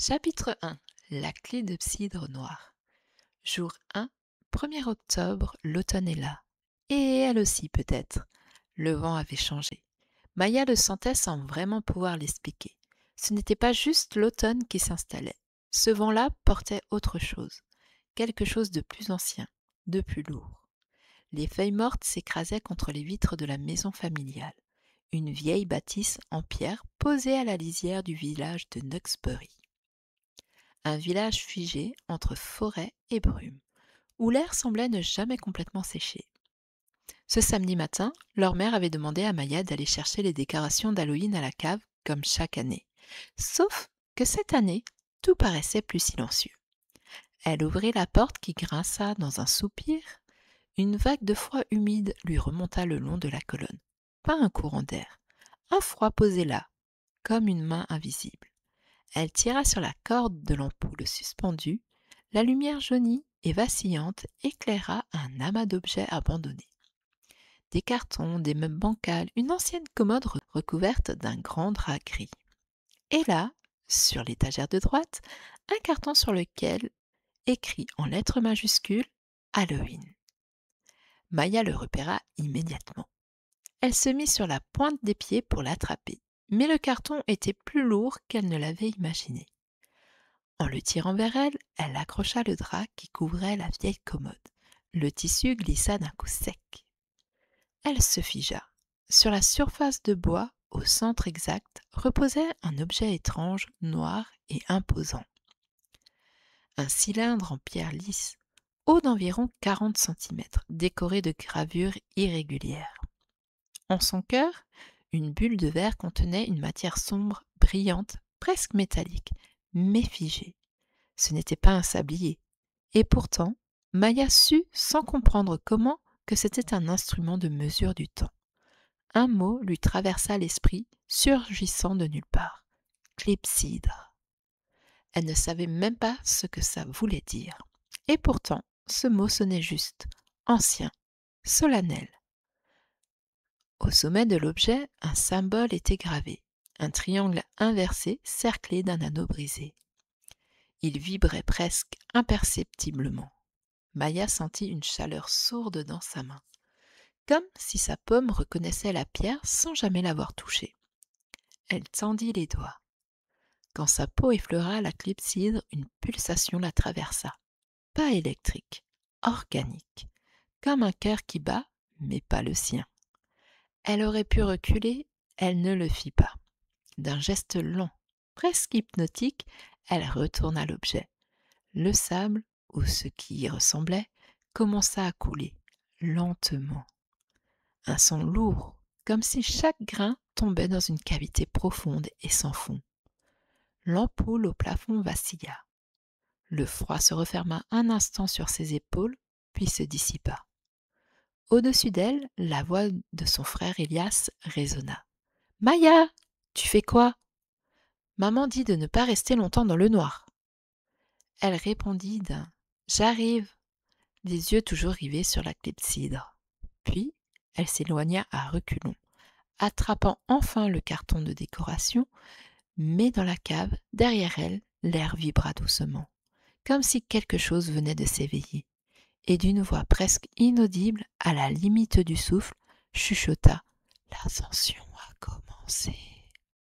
Chapitre 1. La clé de cidre noir. Jour 1. 1er octobre, l'automne est là. Et elle aussi peut-être. Le vent avait changé. Maya le sentait sans vraiment pouvoir l'expliquer. Ce n'était pas juste l'automne qui s'installait. Ce vent-là portait autre chose. Quelque chose de plus ancien, de plus lourd. Les feuilles mortes s'écrasaient contre les vitres de la maison familiale. Une vieille bâtisse en pierre posée à la lisière du village de Nuxbury. Un village figé entre forêt et brume, où l'air semblait ne jamais complètement sécher. Ce samedi matin, leur mère avait demandé à Maya d'aller chercher les décorations d'Halloween à la cave, comme chaque année. Sauf que cette année, tout paraissait plus silencieux. Elle ouvrit la porte qui grinça dans un soupir. Une vague de froid humide lui remonta le long de la colonne. Pas un courant d'air, un froid posé là, comme une main invisible. Elle tira sur la corde de l'ampoule suspendue. La lumière jaunie et vacillante éclaira un amas d'objets abandonnés. Des cartons, des meubles bancals, une ancienne commode recouverte d'un grand drap gris. Et là, sur l'étagère de droite, un carton sur lequel, écrit en lettres majuscules, Halloween. Maya le repéra immédiatement. Elle se mit sur la pointe des pieds pour l'attraper, mais le carton était plus lourd qu'elle ne l'avait imaginé. En le tirant vers elle, elle accrocha le drap qui couvrait la vieille commode. Le tissu glissa d'un coup sec. Elle se figea. Sur la surface de bois, au centre exact, reposait un objet étrange, noir et imposant. Un cylindre en pierre lisse, haut d'environ 40 centimètres, décoré de gravures irrégulières. En son cœur, une bulle de verre contenait une matière sombre, brillante, presque métallique, mais figée. Ce n'était pas un sablier. Et pourtant, Maya sut, sans comprendre comment, que c'était un instrument de mesure du temps. Un mot lui traversa l'esprit, surgissant de nulle part. Clepsydre. Elle ne savait même pas ce que ça voulait dire. Et pourtant, ce mot sonnait juste, ancien, solennel. Au sommet de l'objet, un symbole était gravé, un triangle inversé cerclé d'un anneau brisé. Il vibrait presque imperceptiblement. Maya sentit une chaleur sourde dans sa main, comme si sa paume reconnaissait la pierre sans jamais l'avoir touchée. Elle tendit les doigts. Quand sa peau effleura la clepsydre, une pulsation la traversa. Pas électrique, organique, comme un cœur qui bat, mais pas le sien. Elle aurait pu reculer, elle ne le fit pas. D'un geste lent, presque hypnotique, elle retourna l'objet. Le sable, ou ce qui y ressemblait, commença à couler, lentement. Un son lourd, comme si chaque grain tombait dans une cavité profonde et sans fond. L'ampoule au plafond vacilla. Le froid se referma un instant sur ses épaules, puis se dissipa. Au-dessus d'elle, la voix de son frère Elias résonna. « Maya, tu fais quoi ?»« Maman dit de ne pas rester longtemps dans le noir. » Elle répondit d'un « J'arrive », les yeux toujours rivés sur la clepsydre. Puis, elle s'éloigna à reculons, attrapant enfin le carton de décoration, mais dans la cave, derrière elle, l'air vibra doucement, comme si quelque chose venait de s'éveiller, et d'une voix presque inaudible, à la limite du souffle, chuchota « L'ascension a commencé ».